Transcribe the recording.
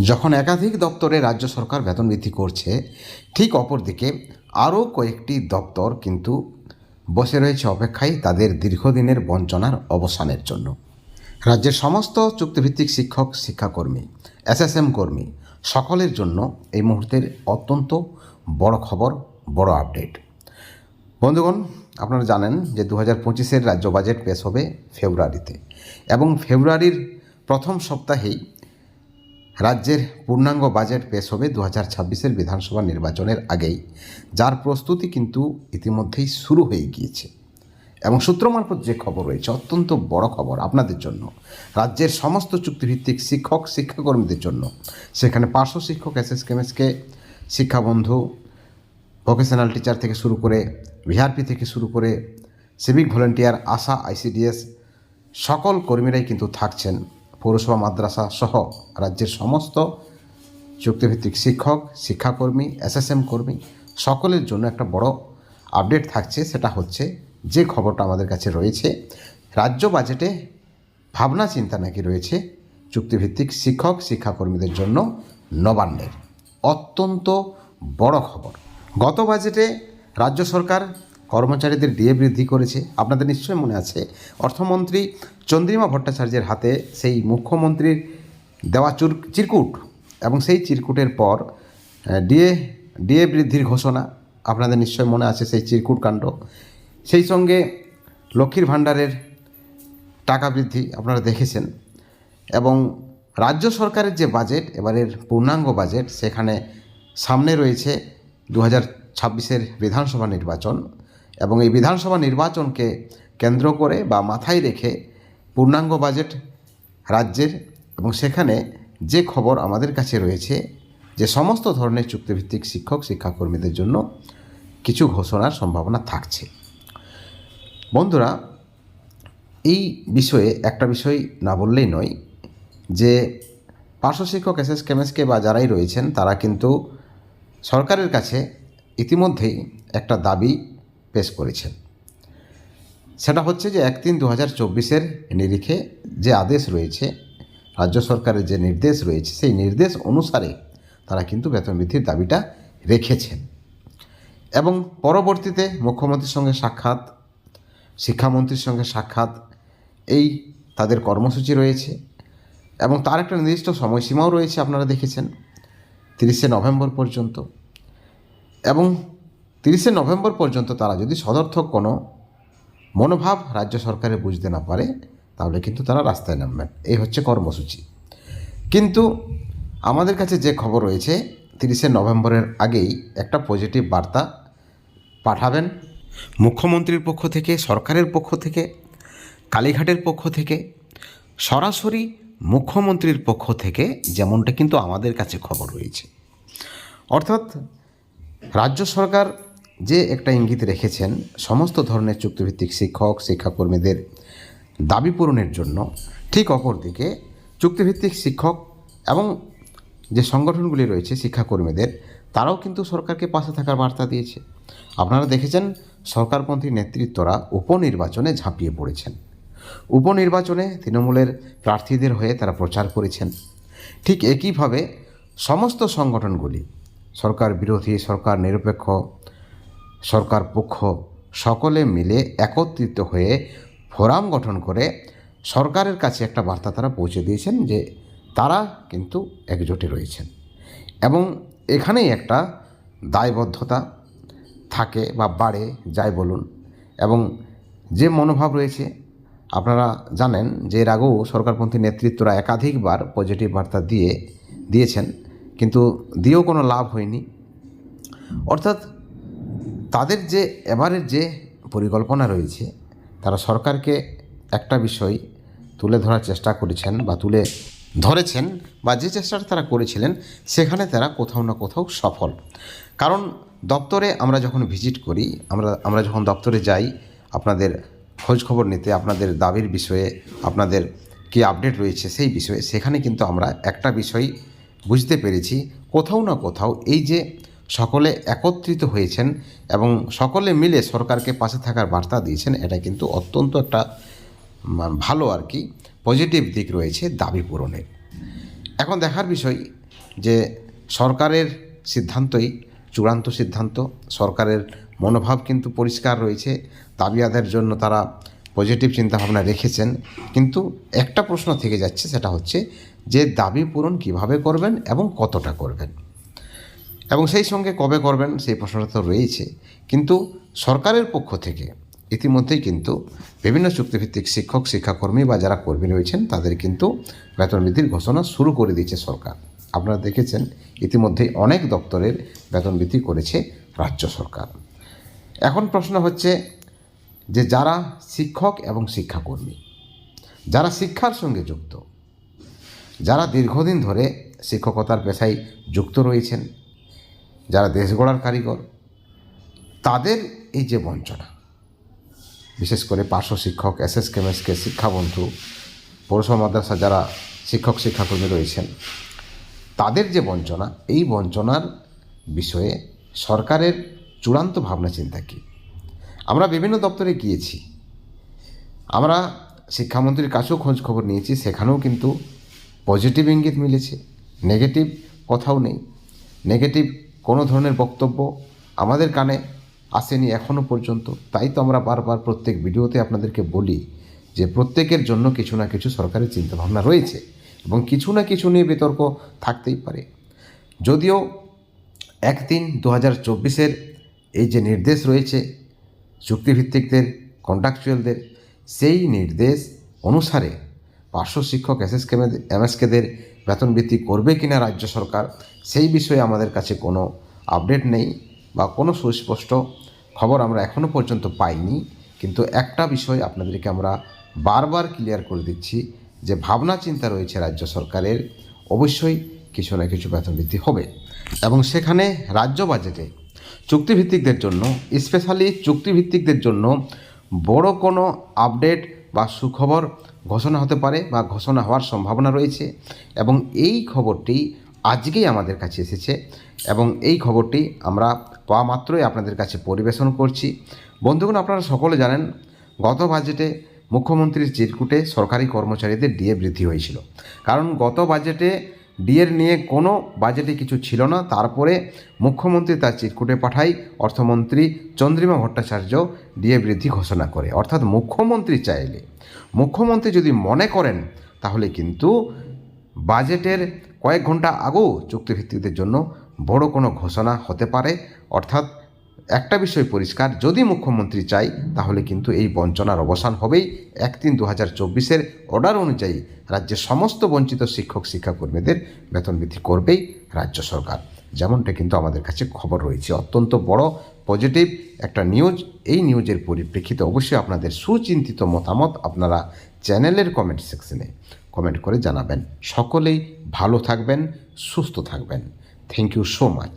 যখন একাধিক দপ্তরে রাজ্য সরকার বেতন বৃদ্ধি করছে, ঠিক অপরদিকে আরও কয়েকটি দপ্তর কিন্তু বসে রয়েছে অপেক্ষায় তাদের দীর্ঘদিনের বঞ্চনার অবসানের জন্য। রাজ্যের সমস্ত চুক্তিভিত্তিক শিক্ষক, শিক্ষাকর্মী, এসএসএম কর্মী সকলের জন্য এই মুহূর্তের অত্যন্ত বড় খবর, বড় আপডেট। বন্ধুগণ, আপনারা জানেন যে 2025-এর রাজ্য বাজেট পেশ হবে ফেব্রুয়ারিতে, এবং ফেব্রুয়ারির প্রথম সপ্তাহেই রাজ্যের পূর্ণাঙ্গ বাজেট পেশ হবে 2026-এর বিধানসভা নির্বাচনের আগেই, যার প্রস্তুতি কিন্তু ইতিমধ্যেই শুরু হয়ে গিয়েছে। এবং সূত্র মারফত যে খবর রয়েছে, অত্যন্ত বড় খবর আপনাদের জন্য, রাজ্যের সমস্ত চুক্তিভিত্তিক শিক্ষক, শিক্ষাকর্মীদের জন্য, সেখানে পার্শ্ব শিক্ষক, এসএসকেএমএসকে, শিক্ষাবন্ধু, ভোকেশনাল টিচার থেকে শুরু করে, ভিআরপি থেকে শুরু করে, সিভিক ভলেন্টিয়ার, আশা, আইসিডিএস সকল কর্মীরাই কিন্তু থাকছেন। পৌরসভা, মাদ্রাসা সহ রাজ্যের সমস্ত চুক্তিভিত্তিক শিক্ষক, শিক্ষাকর্মী, এসএসএম কর্মী সকলের জন্য একটা বড় আপডেট থাকছে। সেটা হচ্ছে যে খবরটা আমাদের কাছে রয়েছে, রাজ্য বাজেটে ভাবনা চিন্তা নাকি রয়েছে চুক্তিভিত্তিক শিক্ষক, শিক্ষাকর্মীদের জন্য নবান্নের। অত্যন্ত বড় খবর। গত বাজেটে রাজ্য সরকার কর্মচারীদের ডিএ বৃদ্ধি করেছে। আপনাদের নিশ্চয়ই মনে আছে, অর্থমন্ত্রী চন্দ্রিমা ভট্টাচার্যের হাতে সেই মুখ্যমন্ত্রীর দেওয়া চিরকুট, এবং সেই চিরকুটের পর ডিএ বৃদ্ধির ঘোষণা। আপনাদের নিশ্চয় মনে আছে সেই চিরকুট কাণ্ড। সেই সঙ্গে লক্ষ্মীর ভাণ্ডারের টাকা বৃদ্ধি আপনারা দেখেছেন। এবং রাজ্য সরকারের যে বাজেট, এবারের পূর্ণাঙ্গ বাজেট, সেখানে সামনে রয়েছে 2026-এর বিধানসভা নির্বাচন, এবং এই বিধানসভা নির্বাচনকে কেন্দ্র করে বা মাথায় রেখে পূর্ণাঙ্গ বাজেট রাজ্যের। এবং সেখানে যে খবর আমাদের কাছে রয়েছে, যে সমস্ত ধরনের চুক্তিভিত্তিক শিক্ষক, শিক্ষাকর্মীদের জন্য কিছু ঘোষণার সম্ভাবনা থাকছে। বন্ধুরা, এই বিষয়ে একটা বিষয় না বললেই নয়, যে পার্শ্ব শিক্ষক, এসএসকেএমএসকে বা যারাই রয়েছেন, তারা কিন্তু সরকারের কাছে ইতিমধ্যেই একটা দাবি পেশ করেছেন। সেটা হচ্ছে যে 1/3/2024-এর নিরিখে যে আদেশ রয়েছে, রাজ্য সরকারের যে নির্দেশ রয়েছে, সেই নির্দেশ অনুসারে তারা কিন্তু বেতন বৃদ্ধির দাবিটা রেখেছেন। এবং পরবর্তীতে মুখ্যমন্ত্রীর সঙ্গে সাক্ষাৎ, শিক্ষামন্ত্রীর সঙ্গে সাক্ষাৎ, এই তাদের কর্মসূচি রয়েছে। এবং তার একটা নির্দিষ্ট সময়সীমাও রয়েছে, আপনারা দেখেছেন, 30শে নভেম্বর পর্যন্ত। এবং 30শে নভেম্বর পর্যন্ত তারা যদি সদর্থক কোনো মনোভাব রাজ্য সরকারে বুঝতে না পারে, তাহলে কিন্তু তারা রাস্তায় নামবেন। এই হচ্ছে কর্মসূচি। কিন্তু আমাদের কাছে যে খবর রয়েছে, 30শে নভেম্বরের আগেই একটা পজিটিভ বার্তা পাঠাবেন মুখ্যমন্ত্রীর পক্ষ থেকে, সরকারের পক্ষ থেকে, কালীঘাটের পক্ষ থেকে, সরাসরি মুখ্যমন্ত্রীর পক্ষ থেকে, যেমনটা কিন্তু আমাদের কাছে খবর রয়েছে। অর্থাৎ রাজ্য সরকার যে একটা ইঙ্গিত রেখেছেন সমস্ত ধরনের চুক্তিভিত্তিক শিক্ষক, শিক্ষাকর্মীদের দাবি পূরণের জন্য, ঠিক অপরদিকে চুক্তিভিত্তিক শিক্ষক এবং যে সংগঠনগুলি রয়েছে শিক্ষাকর্মীদের, তারাও কিন্তু সরকারকে পাশে থাকার বার্তা দিয়েছে। আপনারা দেখেছেন, সরকারপন্থী নেতৃত্বরা উপনির্বাচনে ঝাঁপিয়ে পড়েছেন। উপনির্বাচনে তৃণমূলের প্রার্থীদের হয়ে তারা প্রচার করেছেন। ঠিক একইভাবে সমস্ত সংগঠনগুলি, সরকার বিরোধী, সরকার নিরপেক্ষ, সরকার পক্ষ, সকলে মিলে একত্রিত হয়ে ফোরাম গঠন করে সরকারের কাছে একটা বার্তা তারা পৌঁছে দিয়েছেন যে তারা কিন্তু একজোটে রয়েছেন। এবং এখানেই একটা দায়বদ্ধতা থাকে বা বাড়ে, যাই বলুন। এবং যে মনোভাব রয়েছে, আপনারা জানেন যে এর আগেও সরকারপন্থী নেতৃত্বরা একাধিকবার পজিটিভ বার্তা দিয়েছেন, কিন্তু দিয়েও কোনো লাভ হয়নি। অর্থাৎ তাদের যে এবারের যে পরিকল্পনা রয়েছে, তারা সরকারকে একটা বিষয় তুলে ধরার চেষ্টা করেছেন বা তুলে ধরেছেন, বা যে চেষ্টাটা তারা করেছিলেন সেখানে তারা কোথাও না কোথাও সফল। কারণ দপ্তরে আমরা যখন ভিজিট করি, আমরা যখন দপ্তরে যাই আপনাদের খোঁজ খবর নিতে, আপনাদের দাবির বিষয়ে, আপনাদের কী আপডেট রয়েছে সেই বিষয়ে, সেখানে কিন্তু আমরা একটা বিষয় বুঝতে পেরেছি, কোথাও না কোথাও এই যে সকলে একত্রিত হয়েছেন এবং সকলে মিলে সরকারকে পাশে থাকার বার্তা দিয়েছেন, এটা কিন্তু অত্যন্ত একটা ভালো পজিটিভ দিক রয়েছে দাবি পূরণের। এখন দেখার বিষয় যে সরকারের সিদ্ধান্তই চূড়ান্ত সিদ্ধান্ত। সরকারের মনোভাব কিন্তু পরিষ্কার রয়েছে, দাবি আদায়ের জন্য তারা পজিটিভ চিন্তাভাবনা রেখেছেন। কিন্তু একটা প্রশ্ন থেকে যাচ্ছে, সেটা হচ্ছে যে দাবি পূরণ কিভাবে করবেন এবং কতটা করবেন, এবং সেই সঙ্গে কবে করবেন সেই প্রশ্নটা তো রয়েছে। কিন্তু সরকারের পক্ষ থেকে ইতিমধ্যেই কিন্তু বিভিন্ন চুক্তিভিত্তিক শিক্ষক শিক্ষাকর্মী বা যারা কর্মী রয়েছেন তাদের কিন্তু বেতন বৃদ্ধির ঘোষণা শুরু করে দিয়েছে সরকার। আপনারা দেখেছেন ইতিমধ্যেই অনেক দপ্তরের বেতন বৃদ্ধি করেছে রাজ্য সরকার। এখন প্রশ্ন হচ্ছে যে যারা শিক্ষক এবং শিক্ষাকর্মী, যারা শিক্ষার সঙ্গে যুক্ত, যারা দীর্ঘদিন ধরে শিক্ষকতার পেশায় যুক্ত রয়েছেন, যারা দেশ গড়ার কারিগর, তাদের এই যে বঞ্চনা, বিশেষ করে পার্শ্ব শিক্ষক, এসএসকে মেসকে, শিক্ষাবন্ধু, পৌরসভা মাদ্রাসা যারা শিক্ষক শিক্ষাকর্মী রয়েছেন, তাদের যে বঞ্চনা, এই বঞ্চনার বিষয়ে সরকারের চূড়ান্ত ভাবনা চিন্তা কী? আমরা বিভিন্ন দপ্তরে গিয়েছি, আমরা শিক্ষামন্ত্রীর কাছেও খোঁজ খবর নিয়েছি, সেখানেও কিন্তু পজিটিভ ইঙ্গিত মিলেছে, নেগেটিভ কোথাও নেই। নেগেটিভ কোনো ধরনের বক্তব্য আমাদের কানে আসেনি এখনও পর্যন্ত। তাই তো আমরা বারবার প্রত্যেক ভিডিওতে আপনাদেরকে বলি যে প্রত্যেকের জন্য কিছু না কিছু সরকারের চিন্তাভাবনা রয়েছে এবং কিছু না কিছু নিয়ে বিতর্ক থাকতেই পারে। যদিও 1/3/2024 এই যে নির্দেশ রয়েছে চুক্তিভিত্তিকদের, কন্ট্রাকচুয়ালদের, সেই নির্দেশ অনুসারে পার্শ্ব শিক্ষক, এসএসকে এমএসকেদের বেতন বৃদ্ধি করবে কিনা রাজ্য সরকার, সেই বিষয়ে আমাদের কাছে কোনো আপডেট নেই বা কোনো সুস্পষ্ট খবর আমরা এখনও পর্যন্ত পাইনি। কিন্তু একটা বিষয় আপনাদেরকে আমরা বারবার ক্লিয়ার করে দিচ্ছি যে ভাবনা চিন্তা রয়েছে রাজ্য সরকারের, অবশ্যই কিছু না কিছু বেতন বৃদ্ধি হবে। এবং সেখানে রাজ্য বাজেটে চুক্তিভিত্তিকদের জন্য, স্পেশালি চুক্তিভিত্তিকদের জন্য বড় কোনো আপডেট বা সুখবর ঘোষণা হতে পারে বা ঘোষণা হওয়ার সম্ভাবনা রয়েছে। এবং এই খবরটি আজকেই আমাদের কাছে এসেছে এবং এই খবরটি আমরা পাওয়া মাত্রই আপনাদের কাছে পরিবেশন করছি। বন্ধুগণ, আপনারা সকলে জানেন গত বাজেটে মুখ্যমন্ত্রীর চিরকুটে সরকারি কর্মচারীদের ডিএ বৃদ্ধি হয়েছিল। কারণ গত বাজেটে ডিএর নিয়ে কোনো বাজেটে কিছু ছিল না। তারপরে মুখ্যমন্ত্রী তার চিরকুটে পাঠায়, অর্থমন্ত্রী চন্দ্রিমা ভট্টাচার্য ডিএ বৃদ্ধি ঘোষণা করে। অর্থাৎ মুখ্যমন্ত্রী চাইলে, মুখ্যমন্ত্রী যদি মনে করেন, তাহলে কিন্তু বাজেটের কয়েক ঘন্টা আগেও চুক্তিভিত্তিকদের জন্য বড় কোনো ঘোষণা হতে পারে। অর্থাৎ একটা বিষয় পরিষ্কার, যদি মুখ্যমন্ত্রী চাই তাহলে কিন্তু এই বঞ্চনার অবসান হবেই। 1/3/2024 অর্ডার অনুযায়ী রাজ্যের সমস্ত বঞ্চিত শিক্ষক শিক্ষাকর্মীদের বেতন বৃদ্ধি করবেই রাজ্য সরকার, যেমনটা কিন্তু আমাদের কাছে খবর রয়েছে। অত্যন্ত বড় পজিটিভ একটা নিউজ। এই নিউজের পরিপ্রেক্ষিতে অবশ্যই আপনাদের সুচিন্তিত মতামত আপনারা চ্যানেলের কমেন্ট সেকশনে কমেন্ট করে জানাবেন। সকলেই ভালো থাকবেন, সুস্থ থাকবেন। Thank you so much.